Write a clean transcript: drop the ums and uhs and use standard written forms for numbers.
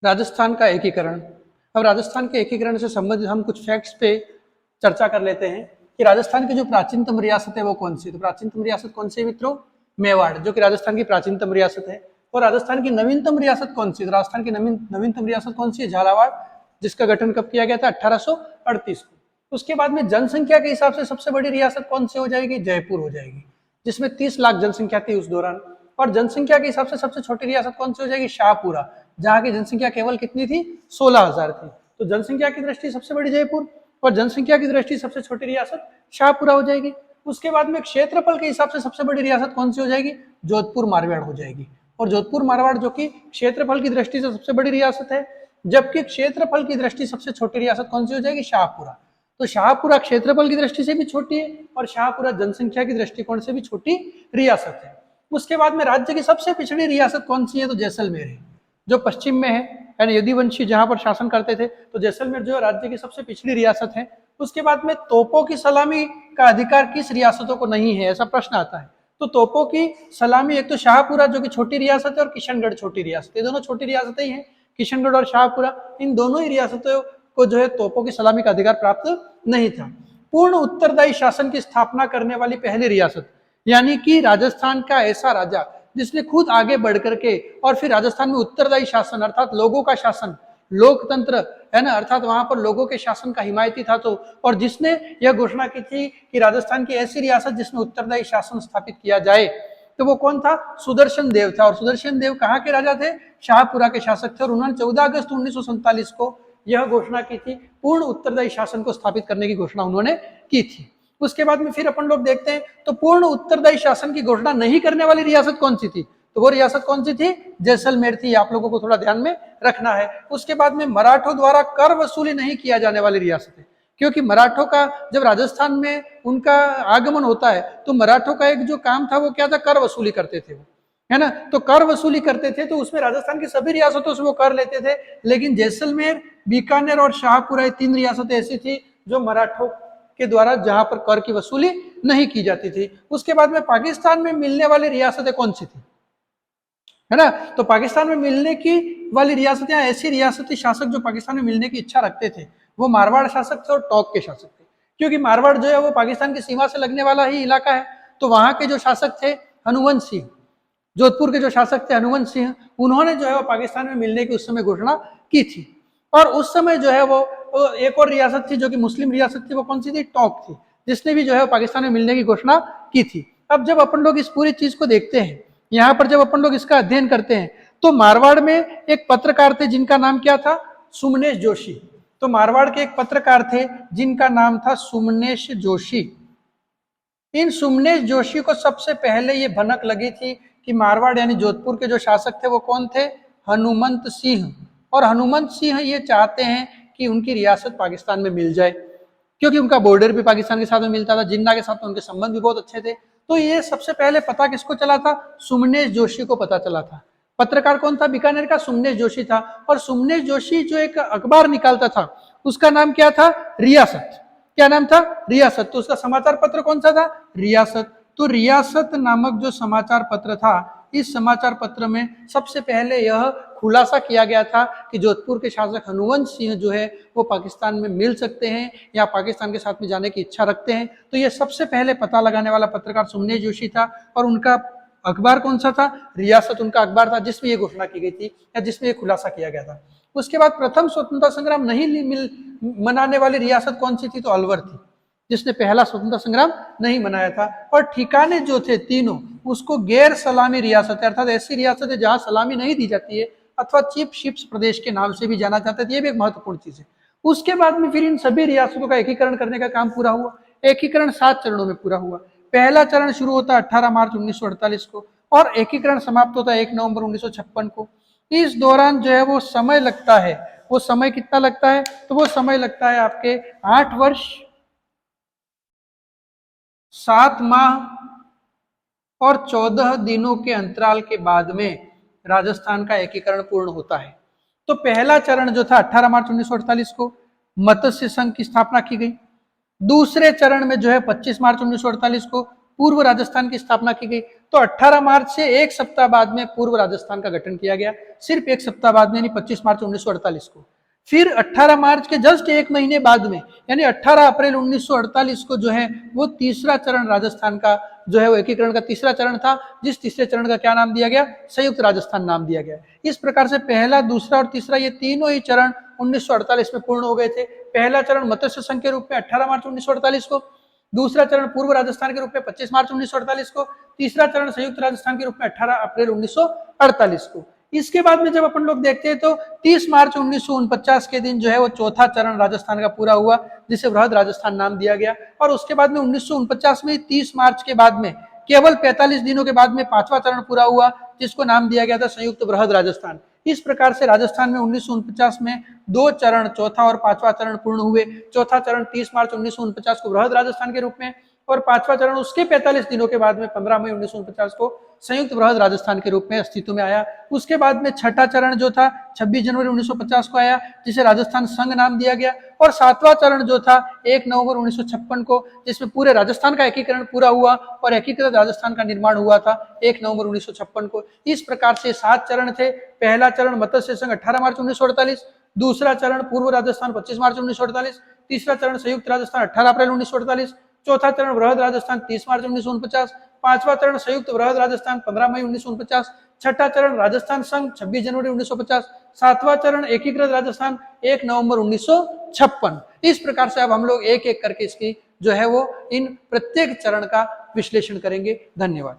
राजस्थान का एकीकरण। अब राजस्थान के एकीकरण से संबंधित हम कुछ फैक्ट्स पे चर्चा कर लेते हैं कि राजस्थान की जो प्राचीनतम रियासत है वो कौन सी। तो प्राचीनतम रियासत कौन सी मित्रों? मेवाड़, जो कि राजस्थान की प्राचीनतम रियासत है। और राजस्थान की नवीनतम रियासत कौन सी? तो राजस्थान की नवीनतम रियासत कौन सी है? झालावाड़, जिसका गठन कब किया गया था? 1838 को। उसके बाद में जनसंख्या के हिसाब से सबसे बड़ी रियासत कौन सी हो जाएगी? जयपुर हो जाएगी, जिसमें 30 लाख जनसंख्या थी उस दौरान। और जनसंख्या के हिसाब से सबसे छोटी रियासत कौन सी हो जाएगी? शाहपुरा, जहां की जनसंख्या केवल कितनी थी? 16,000 थी। तो जनसंख्या की दृष्टि सबसे बड़ी जयपुर और जनसंख्या की दृष्टि सबसे छोटी रियासत शाहपुरा हो जाएगी। उसके बाद में क्षेत्रफल के हिसाब से सबसे बड़ी रियासत कौन सी हो जाएगी? जोधपुर मारवाड़ हो जाएगी। और जोधपुर मारवाड़ जो कि क्षेत्रफल की दृष्टि से सबसे बड़ी रियासत है, जबकि क्षेत्रफल की दृष्टि सबसे छोटी रियासत कौन सी हो जाएगी? शाहपुरा। तो शाहपुरा क्षेत्रफल की दृष्टि से भी छोटी है और शाहपुरा जनसंख्या की दृष्टिकोण से भी छोटी रियासत है। उसके बाद में राज्य की सबसे पिछड़ी रियासत कौन सी है? तो जैसलमेर है, जो पश्चिम में है, यानी यदुवंशी जहां पर शासन करते थे। तो जैसलमेर जो है राज्य की सबसे पिछड़ी रियासत है। उसके बाद में तोपों की सलामी का अधिकार किस रियासतों को नहीं है, ऐसा प्रश्न आता है। तो तोपों की सलामी एक तो शाहपुरा जो कि छोटी रियासत है और किशनगढ़ छोटी रियासत, ये दोनों छोटी रियासतें ही हैं, किशनगढ़ और शाहपुरा। इन दोनों ही रियासतों को जो है तोपों की सलामी का अधिकार प्राप्त नहीं था। पूर्ण उत्तरदायी शासन की स्थापना करने वाली पहली रियासत, यानी कि राजस्थान का ऐसा राजा जिसने खुद आगे बढ़ करके और फिर राजस्थान में उत्तरदायी शासन अर्थात लोगों का शासन, लोकतंत्र है ना, अर्थात वहां पर लोगों के शासन का हिमायती था। तो और जिसने यह घोषणा की थी कि राजस्थान की ऐसी रियासत जिसमें उत्तरदायी शासन स्थापित किया जाए, तो वो कौन था? सुदर्शन देव था। और सुदर्शन देव कहाँ के राजा थे? शाहपुरा के शासक थे। और उन्होंने 14 अगस्त 1947 को यह घोषणा की थी, पूर्ण उत्तरदायी शासन को स्थापित करने की घोषणा उन्होंने की थी। उसके बाद में फिर अपन लोग देखते हैं तो पूर्ण उत्तरदायी शासन की घोषणा नहीं करने वाली रियासत कौन सी थी? तो वो रियासत कौन सी थी? जैसलमेर थी। आप लोगों को थोड़ा ध्यान में रखना है। उसके बाद में मराठों द्वारा कर वसूली नहीं किया जाने वाली रियासत है, क्योंकि मराठों का जब राजस्थान में उनका आगमन होता है तो मराठों का एक जो काम था वो क्या था? कर वसूली करते थे वो, है ना। तो कर वसूली करते थे, तो उसमें राजस्थान की सभी रियासतों से वो कर लेते थे, लेकिन जैसलमेर, बीकानेर और शाहपुरा, ये 3 रियासतें ऐसी थी जो मराठों के द्वारा जहां पर कर की वसूली नहीं की जाती थी। उसके बाद में पाकिस्तान में मिलने वाली रियासतें कौन सी थी, है ना। तो पाकिस्तान में मिलने की वाली रियासतें, ऐसी रियासती शासक जो पाकिस्तान में मिलने की इच्छा रखते थे, वो मारवाड़ शासक थे और टोक के शासक थे। क्योंकि मारवाड़ जो है वो पाकिस्तान की सीमा से लगने वाला ही इलाका है। तो वहां के जो शासक थे हनुवंश सिंह, जोधपुर के जो शासक थे हनुवंश सिंह, उन्होंने जो है वो पाकिस्तान में मिलने की उस समय घोषणा की थी। और उस समय जो है वो एक और रियासत थी जो कि मुस्लिम रियासत थी, वो कौन सी थी? टोक थी, जिसने भी जो है पाकिस्तान में मिलने की घोषणा की थी। अब जब अपन लोग इस पूरी चीज को देखते हैं, यहाँ पर जब अपन लोग इसका अध्ययन करते हैं, तो मारवाड़ में एक पत्रकार थे जिनका नाम क्या था? सुमनेश जोशी। तो मारवाड़ के एक पत्रकार थे जिनका नाम था सुमनेश जोशी। इन सुमनेश जोशी को सबसे पहले ये भनक लगी थी कि मारवाड़ यानी जोधपुर के जो शासक थे वो कौन थे? हनुमंत सिंह। और हनुमंत सिंह ये चाहते हैं कि उनकी रियासत पाकिस्तान में मिल जाए, क्योंकि उनका बॉर्डर भी पाकिस्तान के साथ में मिलता था, जिन्ना के साथ तो उनके संबंध भी बहुत अच्छे थे। तो ये सबसे पहले पता किसको चला था? सुमनेश जोशी को पता चला था। पत्रकार कौन था? बीकानेर का सुमनेश जोशी था। और सुमनेश जोशी जो एक अखबार निकालता था उसका नाम क्या था? रियासत। क्या नाम था? रियासत। तो उसका समाचार पत्र कौन सा था? रियासत। तो रियासत नामक जो समाचार पत्र था, इस समाचार पत्र में सबसे पहले यह खुलासा किया गया था कि जोधपुर के शासक हनुवंश सिंह जो है वो पाकिस्तान में मिल सकते हैं या पाकिस्तान के साथ में जाने की इच्छा रखते हैं। तो ये सबसे पहले पता लगाने वाला पत्रकार सुमनेश जोशी था। और उनका अखबार कौन सा था? रियासत उनका अखबार था, जिसमें ये घोषणा की गई थी या जिसमें ये खुलासा किया गया था। उसके बाद प्रथम स्वतंत्रता संग्राम नहीं मनाने वाली रियासत कौन सी थी? तो अलवर थी, जिसने पहला स्वतंत्रता संग्राम नहीं मनाया था। और ठिकाने जो थे तीनों, उसको गैर सलामी रियासत, अर्थात ऐसी रियासत है जहां सलामी नहीं दी जाती है, अथवा चीफ शिप्स प्रदेश के नाम से भी जाना जाता है। ये भी एक महत्वपूर्ण चीज है। उसके बाद में फिर इन सभी रियासतों का एकीकरण करने का काम पूरा हुआ। एकीकरण 7 चरणों में पूरा हुआ। पहला चरण शुरू होता है 18 मार्च 1948 को और एकीकरण समाप्त होता है 1 नवंबर 1956 को। इस दौरान जो है वो समय लगता है, वो समय कितना लगता है? तो वो समय लगता है आपके 8 वर्ष 7 माह और 14 दिनों के अंतराल के बाद में राजस्थान का एकीकरण पूर्ण होता है। तो पहला चरण जो था 18 मार्च 1948 को मत्स्य संघ की स्थापना की गई। दूसरे चरण में जो है 25 मार्च 1948 को पूर्व राजस्थान की स्थापना की गई। तो 18 मार्च से एक सप्ताह बाद में पूर्व राजस्थान का गठन किया गया, सिर्फ एक सप्ताह बाद में, यानी 25 मार्च 1948 को। फिर 18 मार्च के जस्ट एक महीने बाद में, यानी 18 अप्रैल 1948 को जो है वो तीसरा चरण राजस्थान का जो है वो एकीकरण का तीसरा चरण था, जिस तीसरे चरण का क्या नाम दिया गया, संयुक्त राजस्थान नाम दिया गया। इस प्रकार से पहला, दूसरा और तीसरा ये तीनों ही चरण 1948 में पूर्ण हो गए थे। पहला चरण मत्स्य संघ के रूप में 18 मार्च 1948 को, दूसरा चरण पूर्व राजस्थान के रूप में 25 मार्च 1948 को, तीसरा चरण संयुक्त राजस्थान के रूप में 18 अप्रैल 1948 को। इसके बाद में जब अपन लोग देखते हैं तो 30 मार्च 1949 के दिन जो है वो चौथा चरण राजस्थान का पूरा हुआ, जिसे बृहद राजस्थान नाम दिया गया। और उसके बाद में 1949 में 30 मार्च के बाद में केवल 45 दिनों के बाद में पांचवा चरण पूरा हुआ, जिसको नाम दिया गया था संयुक्त बृहद राजस्थान। इस प्रकार से राजस्थान में 1949 में दो चरण, चौथा और पांचवा चरण पूर्ण हुए। चौथा चरण 30 मार्च 1949 को बृहद राजस्थान के रूप में, और पांचवा चरण उसके 45 दिनों के बाद में 15 मई 1949 को संयुक्त बृहद राजस्थान के रूप में अस्तित्व में आया। उसके बाद में छठा चरण जो था 26 जनवरी 1950 को आया, जिसे राजस्थान संघ नाम दिया गया। और सातवां चरण जो था 1 नवंबर 1956 को, जिसमें पूरे राजस्थान का एकीकरण पूरा हुआ और एकीकृत राजस्थान का निर्माण हुआ था 1 नवंबर 1956 को। इस प्रकार से 7 चरण थे। पहला चरण मत्स्य संघ 18 मार्च 1948, दूसरा चरण पूर्व राजस्थान 25 मार्च 1948, तीसरा चरण संयुक्त राजस्थान 18 अप्रैल 1948, चौथा चरण बृहद राजस्थान 30 मार्च 1949, पांचवा चरण संयुक्त बृहद राजस्थान 15 मई 1949, छठा चरण राजस्थान संघ 26 जनवरी 1950, सातवां चरण एकीकृत राजस्थान 1 नवंबर 1956। इस प्रकार से अब हम लोग एक एक करके इसकी जो है वो इन प्रत्येक चरण का विश्लेषण करेंगे। धन्यवाद।